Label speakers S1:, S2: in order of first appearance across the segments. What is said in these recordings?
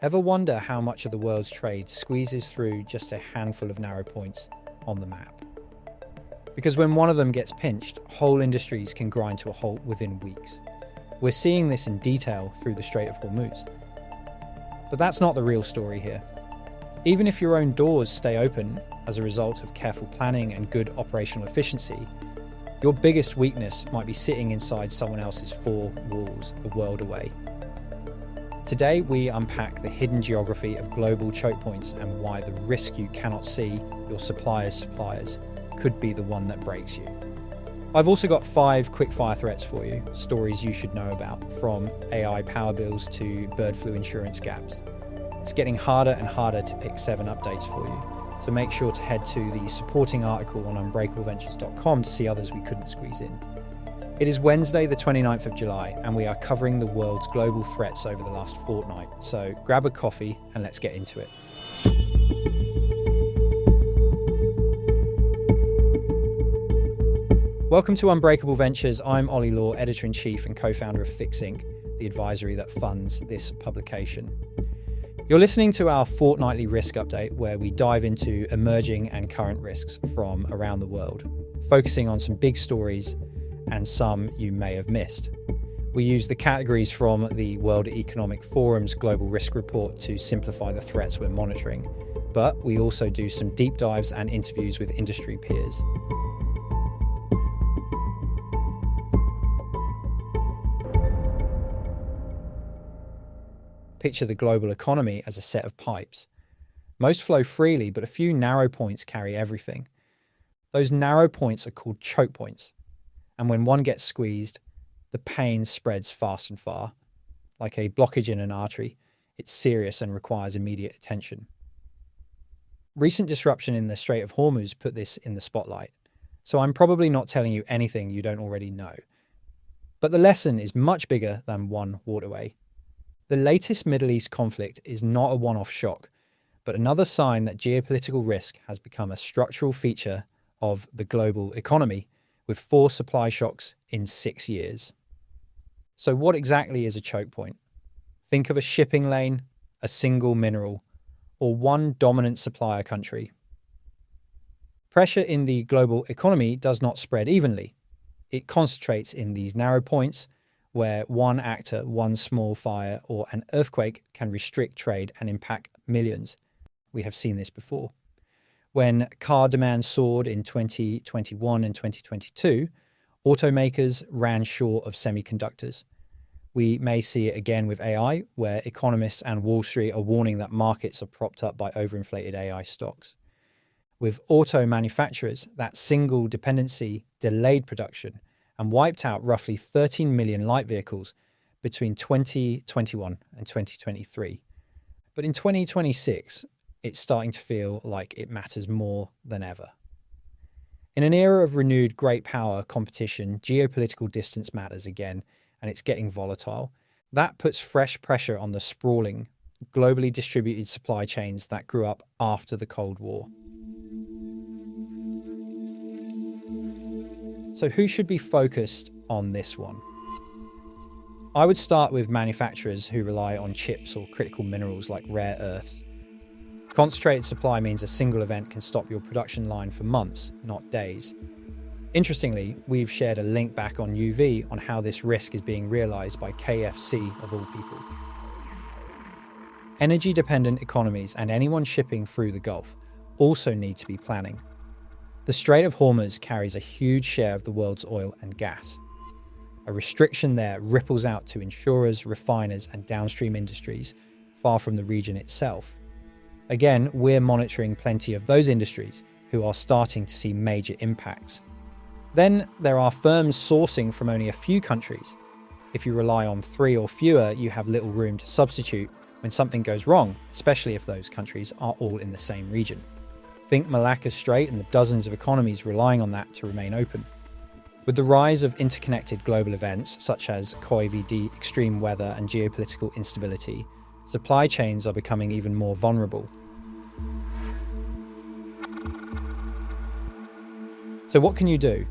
S1: Ever wonder how much of the world's trade squeezes through just a handful of narrow points on the map? Because when one of them gets pinched, whole industries can grind to a halt within weeks. We're seeing this in detail through the Strait of Hormuz. But that's not the real story here. Even if your own doors stay open as a result of careful planning and good operational efficiency, your biggest weakness might be sitting inside someone else's four walls a world away. Today, we unpack the hidden geography of global choke points and why the risk you cannot see, your supplier's suppliers, could be the one that breaks you. I've also got 5 quick-fire threats for you, stories you should know about, from AI power bills to bird flu insurance gaps. It's getting harder and harder to pick 7 updates for you, so make sure to head to the supporting article on unbreakableventures.com to see others we couldn't squeeze in. It is Wednesday, the 29th of July, and we are covering the world's global threats over the last fortnight, so grab a coffee and let's get into it. Welcome to Unbreakable Ventures. I'm Ollie Law, Editor-in-Chief and co-founder of Fix Inc., the advisory that funds this publication. You're listening to our fortnightly risk update, where we dive into emerging and current risks from around the world, focusing on some big stories and some you may have missed. We use the categories from the World Economic Forum's Global Risk Report to simplify the threats we're monitoring, but we also do some deep dives and interviews with industry peers. Picture the global economy as a set of pipes. Most flow freely, but a few narrow points carry everything. Those narrow points are called choke points. And when one gets squeezed, the pain spreads fast and far. Like a blockage in an artery, it's serious and requires immediate attention. Recent disruption in the Strait of Hormuz put this in the spotlight, so I'm probably not telling you anything you don't already know. But the lesson is much bigger than one waterway. The latest Middle East conflict is not a one-off shock, but another sign that geopolitical risk has become a structural feature of the global economy, with 4 supply shocks in 6 years. So what exactly is a choke point? Think of a shipping lane, a single mineral, or one dominant supplier country. Pressure in the global economy does not spread evenly. It concentrates in these narrow points where one actor, one small fire, or an earthquake can restrict trade and impact millions. We have seen this before. When car demand soared in 2021 and 2022, automakers ran short of semiconductors. We may see it again with AI, where economists and Wall Street are warning that markets are propped up by overinflated AI stocks. With auto manufacturers, that single dependency delayed production and wiped out roughly 13 million light vehicles between 2021 and 2023. But in 2026, it's starting to feel like it matters more than ever. In an era of renewed great power competition, geopolitical distance matters again, and it's getting volatile. That puts fresh pressure on the sprawling, globally distributed supply chains that grew up after the Cold War. So who should be focused on this one? I would start with manufacturers who rely on chips or critical minerals like rare earths. Concentrated supply means a single event can stop your production line for months, not days. Interestingly, we've shared a link back on UV on how this risk is being realised by KFC of all people. Energy-dependent economies and anyone shipping through the Gulf also need to be planning. The Strait of Hormuz carries a huge share of the world's oil and gas. A restriction there ripples out to insurers, refiners, and downstream industries far from the region itself. Again, we're monitoring plenty of those industries who are starting to see major impacts. Then there are firms sourcing from only a few countries. If you rely on 3 or fewer, you have little room to substitute when something goes wrong, especially if those countries are all in the same region. Think Malacca Strait and the dozens of economies relying on that to remain open. With the rise of interconnected global events such as COVID, extreme weather, and geopolitical instability, supply chains are becoming even more vulnerable. So what can you do?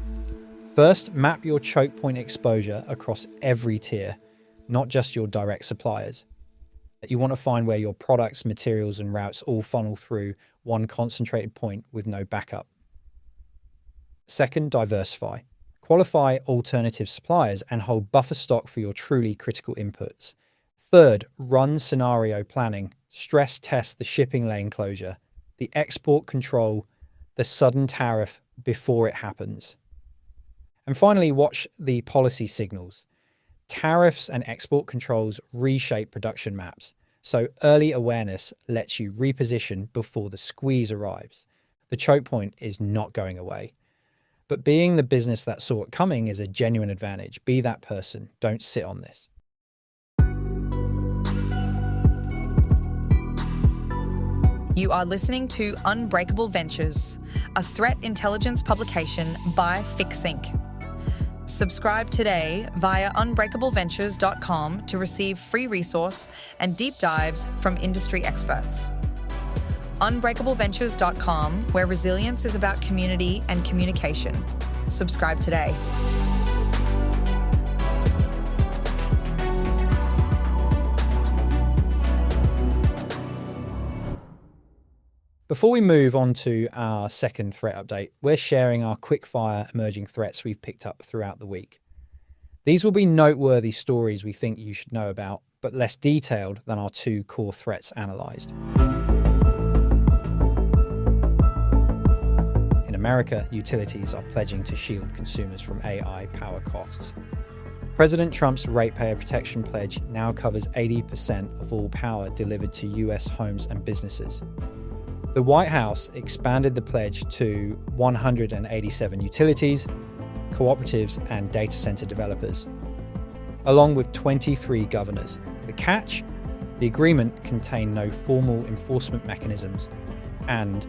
S1: First, map your choke point exposure across every tier, not just your direct suppliers. that you want to find where your products, materials, and routes all funnel through one concentrated point with no backup. Second, diversify. Qualify alternative suppliers and hold buffer stock for your truly critical inputs. Third, run scenario planning. Stress test the shipping lane closure, the export control, the sudden tariff before it happens. And finally, watch the policy signals. Tariffs and export controls reshape production maps, so early awareness lets you reposition before the squeeze arrives. The choke point is not going away. But being the business that saw it coming is a genuine advantage. Be that person. Don't sit on this.
S2: You are listening to Unbreakable Ventures, a threat intelligence publication by FixInc. Subscribe today via unbreakableventures.com to receive free resource and deep dives from industry experts. Unbreakableventures.com, where resilience is about community and communication. Subscribe today.
S1: Before we move on to our second threat update, we're sharing our quick-fire emerging threats we've picked up throughout the week. These will be noteworthy stories we think you should know about, but less detailed than our two core threats analysed. In America, utilities are pledging to shield consumers from AI power costs. President Trump's ratepayer protection pledge now covers 80% of all power delivered to US homes and businesses. The White House expanded the pledge to 187 utilities, cooperatives, and data center developers, along with 23 governors. The catch? The agreement contained no formal enforcement mechanisms, and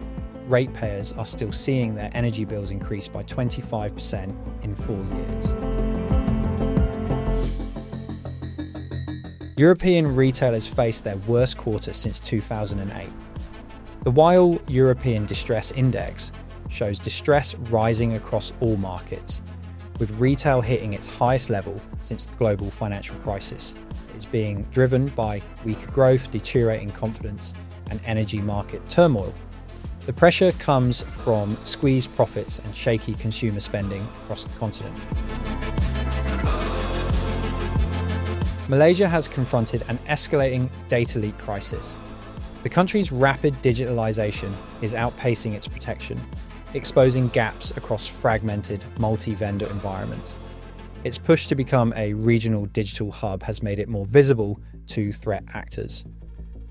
S1: ratepayers are still seeing their energy bills increase by 25% in 4 years. European retailers face their worst quarter since 2008. The Weil European Distress Index shows distress rising across all markets, with retail hitting its highest level since the global financial crisis. It is being driven by weaker growth, deteriorating confidence, and energy market turmoil. The pressure comes from squeezed profits and shaky consumer spending across the continent. Malaysia has confronted an escalating data leak crisis. The country's rapid digitalization is outpacing its protection, exposing gaps across fragmented, multi-vendor environments. Its push to become a regional digital hub has made it more visible to threat actors.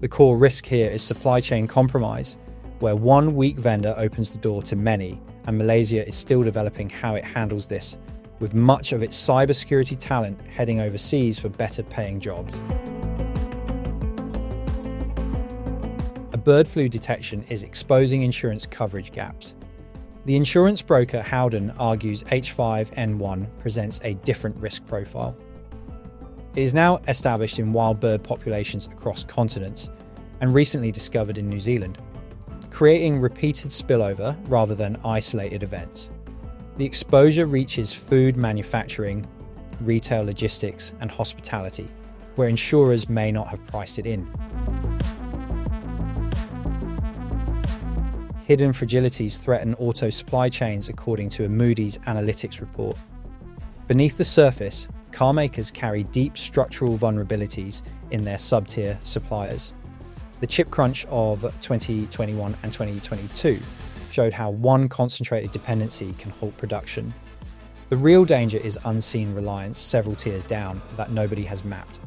S1: The core risk here is supply chain compromise, where one weak vendor opens the door to many, and Malaysia is still developing how it handles this, with much of its cybersecurity talent heading overseas for better paying jobs. Bird flu detection is exposing insurance coverage gaps. The insurance broker Howden argues H5N1 presents a different risk profile. It is now established in wild bird populations across continents and recently discovered in New Zealand, creating repeated spillover rather than isolated events. The exposure reaches food manufacturing, retail logistics, and hospitality, where insurers may not have priced it in. Hidden fragilities threaten auto supply chains according to a Moody's Analytics report. Beneath the surface, car makers carry deep structural vulnerabilities in their sub-tier suppliers. The chip crunch of 2021 and 2022 showed how one concentrated dependency can halt production. The real danger is unseen reliance several tiers down that nobody has mapped.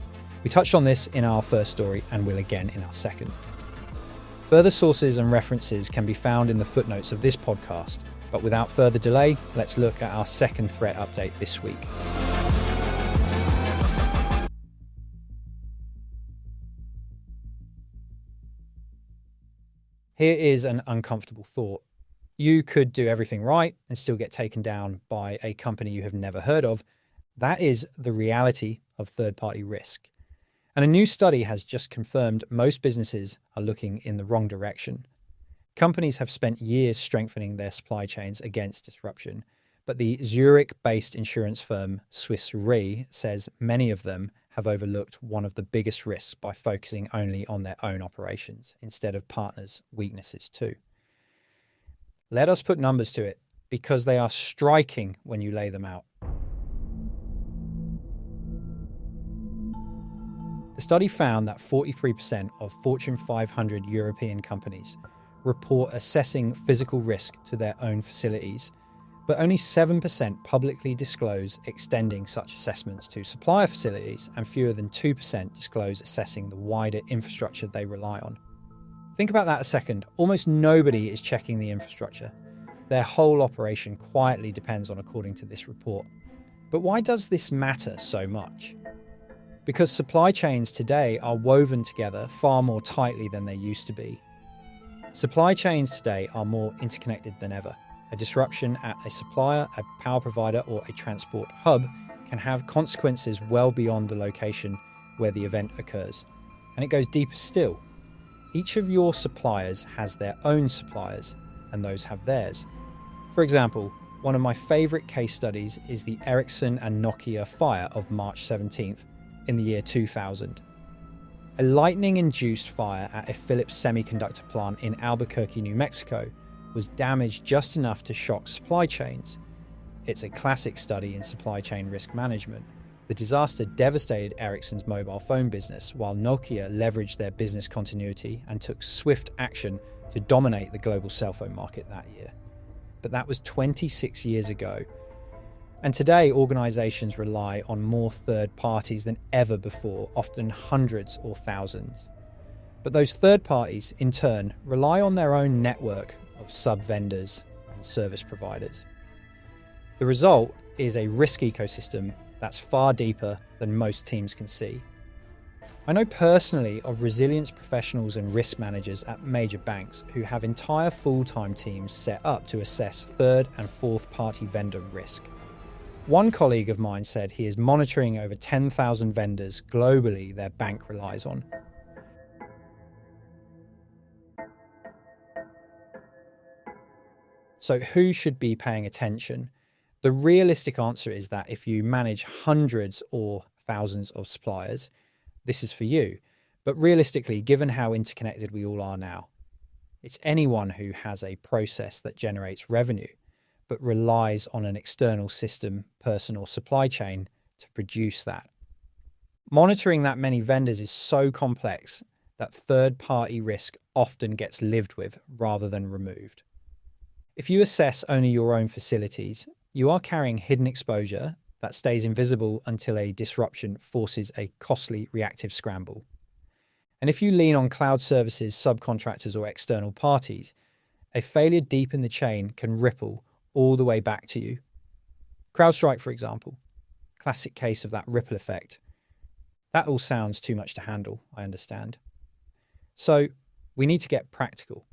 S1: We touched on this in our first story and will again in our second. Further sources and references can be found in the footnotes of this podcast, but without further delay, let's look at our second threat update this week. Here is an uncomfortable thought. You could do everything right and still get taken down by a company you have never heard of. That is the reality of third-party risk. And a new study has just confirmed most businesses are looking in the wrong direction. Companies have spent years strengthening their supply chains against disruption, but the Zurich-based insurance firm Swiss Re says many of them have overlooked one of the biggest risks by focusing only on their own operations instead of partners' weaknesses too. Let us put numbers to it, because they are striking when you lay them out. The study found that 43% of Fortune 500 European companies report assessing physical risk to their own facilities, but only 7% publicly disclose extending such assessments to supplier facilities, and fewer than 2% disclose assessing the wider infrastructure they rely on. Think about that a second. Almost nobody is checking the infrastructure. Their whole operation quietly depends on, according to this report. But why does this matter so much? Because supply chains today are woven together far more tightly than they used to be. Supply chains today are more interconnected than ever. A disruption at a supplier, a power provider, or a transport hub can have consequences well beyond the location where the event occurs. And it goes deeper still. Each of your suppliers has their own suppliers, and those have theirs. For example, one of my favourite case studies is the Ericsson and Nokia fire of March 17th in the year 2000. A lightning-induced fire at a Philips semiconductor plant in Albuquerque, New Mexico, was damaged just enough to shock supply chains. It's a classic study in supply chain risk management. The disaster devastated Ericsson's mobile phone business, while Nokia leveraged their business continuity and took swift action to dominate the global cell phone market that year. But that was 26 years ago. And today, organizations rely on more third parties than ever before, often hundreds or thousands. But those third parties, in turn, rely on their own network of sub-vendors and service providers. The result is a risk ecosystem that's far deeper than most teams can see. I know personally of resilience professionals and risk managers at major banks who have entire full-time teams set up to assess third and fourth party vendor risk. One colleague of mine said he is monitoring over 10,000 vendors globally their bank relies on. So who should be paying attention? The realistic answer is that if you manage hundreds or thousands of suppliers, this is for you. But realistically, given how interconnected we all are now, it's anyone who has a process that generates revenue, but relies on an external system, person, or supply chain to produce that. Monitoring that many vendors is so complex that third-party risk often gets lived with rather than removed. If you assess only your own facilities, you are carrying hidden exposure that stays invisible until a disruption forces a costly reactive scramble. And if you lean on cloud services, subcontractors, or external parties, a failure deep in the chain can ripple all the way back to you. CrowdStrike, for example, classic case of that ripple effect. That all sounds too much to handle, I understand. So we need to get practical.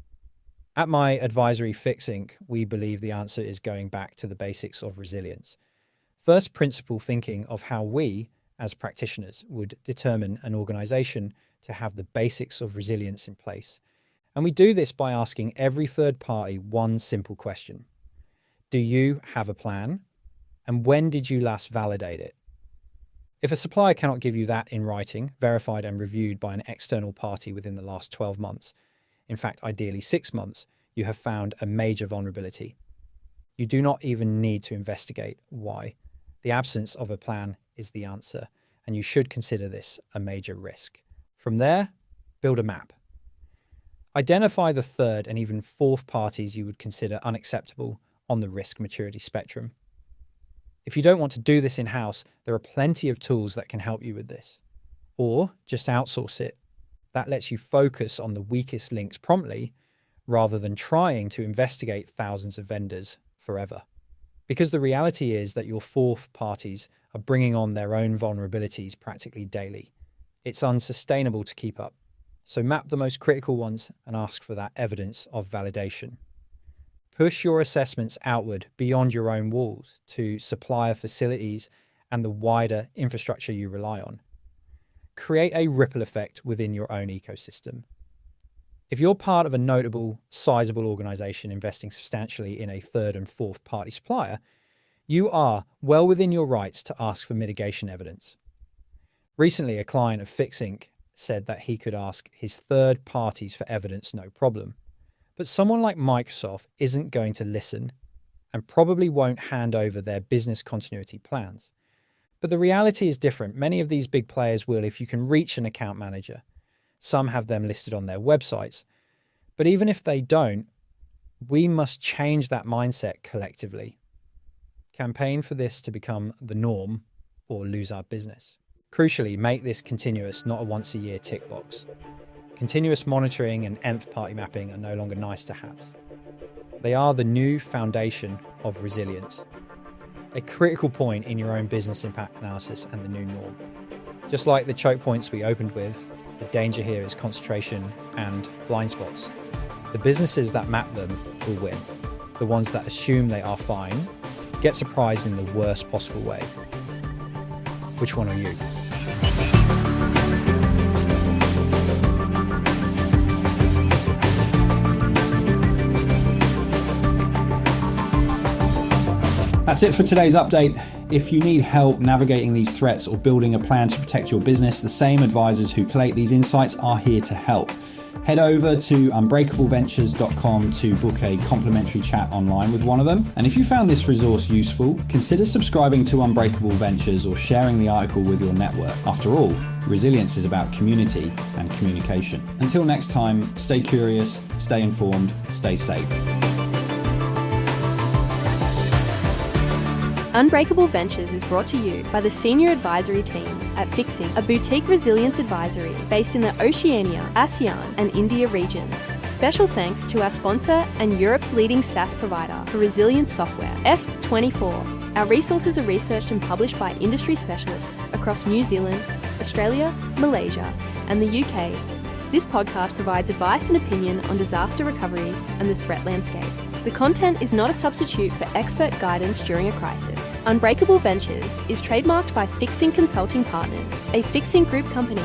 S1: At my advisory Fixinc, we believe the answer is going back to the basics of resilience. First principle thinking of how we, as practitioners, would determine an organization to have the basics of resilience in place. And we do this by asking every third party one simple question. Do you have a plan? And when did you last validate it? If a supplier cannot give you that in writing, verified and reviewed by an external party within the last 12 months, in fact, ideally 6 months, you have found a major vulnerability. You do not even need to investigate why. The absence of a plan is the answer, and you should consider this a major risk. From there, build a map. Identify the third and even fourth parties you would consider unacceptable on the risk maturity spectrum. If you don't want to do this in-house, there are plenty of tools that can help you with this. Or just outsource it. That lets you focus on the weakest links promptly, rather than trying to investigate thousands of vendors forever. Because the reality is that your fourth parties are bringing on their own vulnerabilities practically daily. It's unsustainable to keep up. So map the most critical ones and ask for that evidence of validation. Push your assessments outward beyond your own walls to supplier facilities and the wider infrastructure you rely on. Create a ripple effect within your own ecosystem. If you're part of a notable, sizable organization investing substantially in a third and fourth party supplier, you are well within your rights to ask for mitigation evidence. Recently, a client of FixInc said that he could ask his third parties for evidence no problem. But someone like Microsoft isn't going to listen and probably won't hand over their business continuity plans. But the reality is different. Many of these big players will if you can reach an account manager. Some have them listed on their websites. But even if they don't, we must change that mindset collectively. Campaign for this to become the norm or lose our business. Crucially, make this continuous, not a once-a-year tick box. Continuous monitoring and nth party mapping are no longer nice to haves. They are the new foundation of resilience, a critical point in your own business impact analysis and the new norm. Just like the choke points we opened with, the danger here is concentration and blind spots. The businesses that map them will win. The ones that assume they are fine get surprised in the worst possible way. Which one are you?
S3: That's it for today's update. If you need help navigating these threats or building a plan to protect your business, the same advisors who collate these insights are here to help. Head over to unbreakableventures.com to book a complimentary chat online with one of them. And if you found this resource useful, consider subscribing to Unbreakable Ventures or sharing the article with your network. After all, resilience is about community and communication. Until next time, stay curious, stay informed, stay safe.
S4: Unbreakable Ventures is brought to you by the Senior Advisory Team at FixInc, a boutique resilience advisory based in the Oceania, ASEAN and India regions. Special thanks to our sponsor and Europe's leading SaaS provider for resilience software, F24. Our resources are researched and published by industry specialists across New Zealand, Australia, Malaysia and the UK. This podcast provides advice and opinion on disaster recovery and the threat landscape. The content is not a substitute for expert guidance during a crisis. Unbreakable Ventures is trademarked by FixInc Consulting Partners, a FixInc Group company.